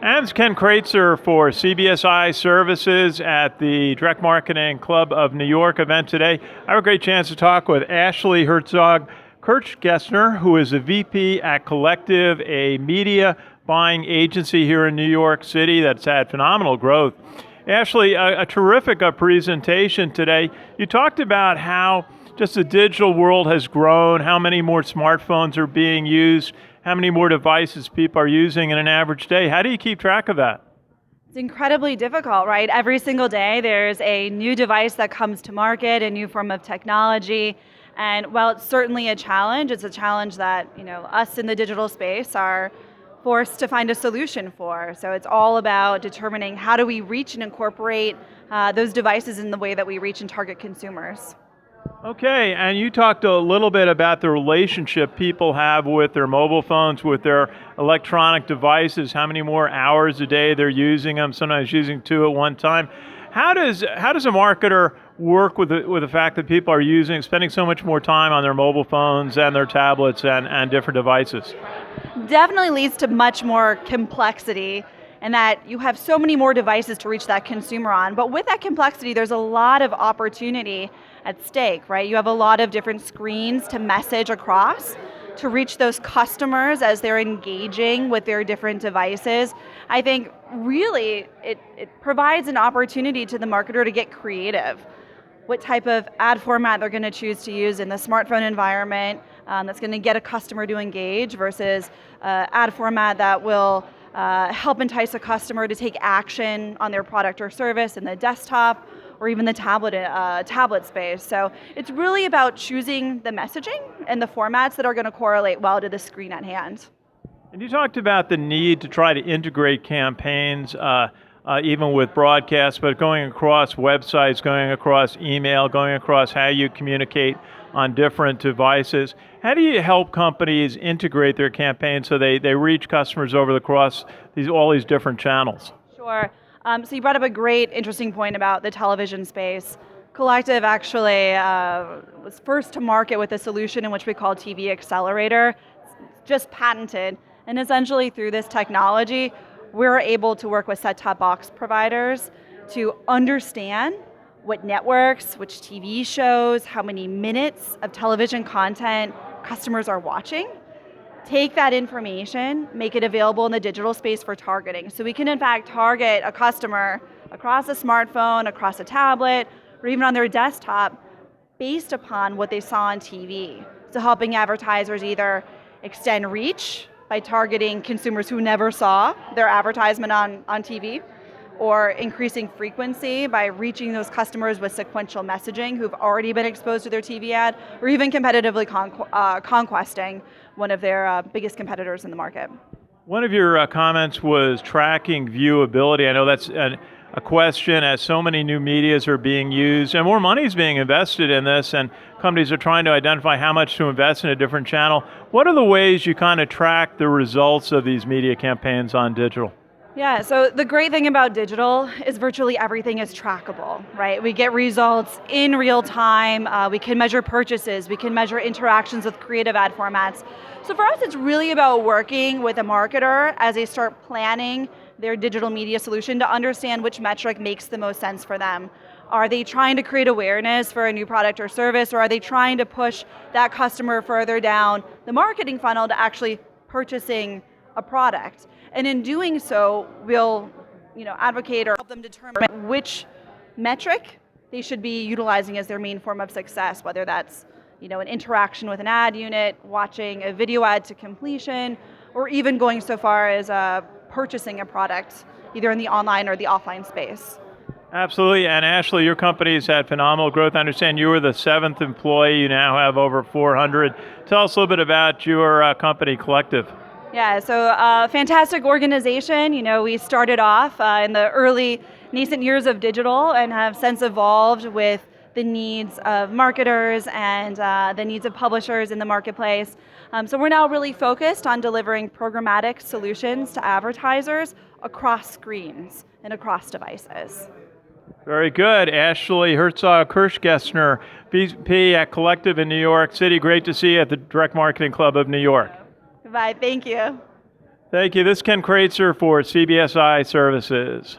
And it's Ken Kreitzer for CBSI Services at the Direct Marketing Club of New York event today. I have a great chance to talk with Ashley Herzog Kirchgessner, who is a VP at Collective, a media buying agency here in New York City that's had phenomenal growth. Ashley, a terrific presentation today. You talked about how just the digital world has grown, how many more smartphones are being used, how many more devices people are using in an average day. How do you keep track of that? It's incredibly difficult, right? Every single day there's a new device that comes to market, a new form of technology. And while it's certainly a challenge, it's a challenge that, us in the digital space are forced to find a solution for. So it's all about determining how do we reach and incorporate those devices in the way that we reach and target consumers. Okay, and you talked a little bit about the relationship people have with their mobile phones, with their electronic devices, how many more hours a day they're using them, sometimes using two at one time. How does a marketer work with the fact that people are spending so much more time on their mobile phones and their tablets and different devices? Definitely leads to much more complexity, and that you have so many more devices to reach that consumer on. But with that complexity, there's a lot of opportunity at stake, right? You have a lot of different screens to message across to reach those customers as they're engaging with their different devices. I think really it provides an opportunity to the marketer to get creative. What type of ad format they're going to choose to use in the smartphone environment that's going to get a customer to engage versus ad format that will help entice a customer to take action on their product or service in the desktop or even the tablet space. So it's really about choosing the messaging and the formats that are going to correlate well to the screen at hand. And you talked about the need to try to integrate campaigns, even with broadcast, but going across websites, going across email, going across how you communicate on different devices. How do you help companies integrate their campaigns so they reach customers across all these different channels? Sure. So you brought up a great, interesting point about the television space. Collective actually was first to market with a solution in which we call TV Accelerator, just patented. And essentially through this technology, we're able to work with set-top box providers to understand what networks, which TV shows, how many minutes of television content customers are watching. Take that information, make it available in the digital space for targeting. So we can in fact target a customer across a smartphone, across a tablet, or even on their desktop based upon what they saw on TV. So helping advertisers either extend reach by targeting consumers who never saw their advertisement on TV, or increasing frequency by reaching those customers with sequential messaging who've already been exposed to their TV ad, or even competitively conquesting one of their biggest competitors in the market. One of your comments was tracking viewability. I know that's a question as so many new medias are being used and more money is being invested in this, and companies are trying to identify how much to invest in a different channel. What are the ways you kind of track the results of these media campaigns on digital? Yeah, so the great thing about digital is virtually everything is trackable, right? We get results in real time, we can measure purchases, we can measure interactions with creative ad formats. So for us, it's really about working with a marketer as they start planning their digital media solution to understand which metric makes the most sense for them. Are they trying to create awareness for a new product or service, or are they trying to push that customer further down the marketing funnel to actually purchasing a product? And in doing so, we'll advocate or help them determine which metric they should be utilizing as their main form of success, whether that's an interaction with an ad unit, watching a video ad to completion, or even going so far as purchasing a product, either in the online or the offline space. Absolutely, and Ashley, your company's had phenomenal growth. I understand you were the 7th employee, you now have over 400. Tell us a little bit about your company, Collective. Yeah, so fantastic organization. We started off in the early nascent years of digital and have since evolved with the needs of marketers and the needs of publishers in the marketplace. So we're now really focused on delivering programmatic solutions to advertisers across screens and across devices. Very good. Ashley Herzog Kirchgessner, VP at Collective in New York City. Great to see you at the Direct Marketing Club of New York. Goodbye. Thank you. Thank you. This is Ken Kreitzer for CBSI Services.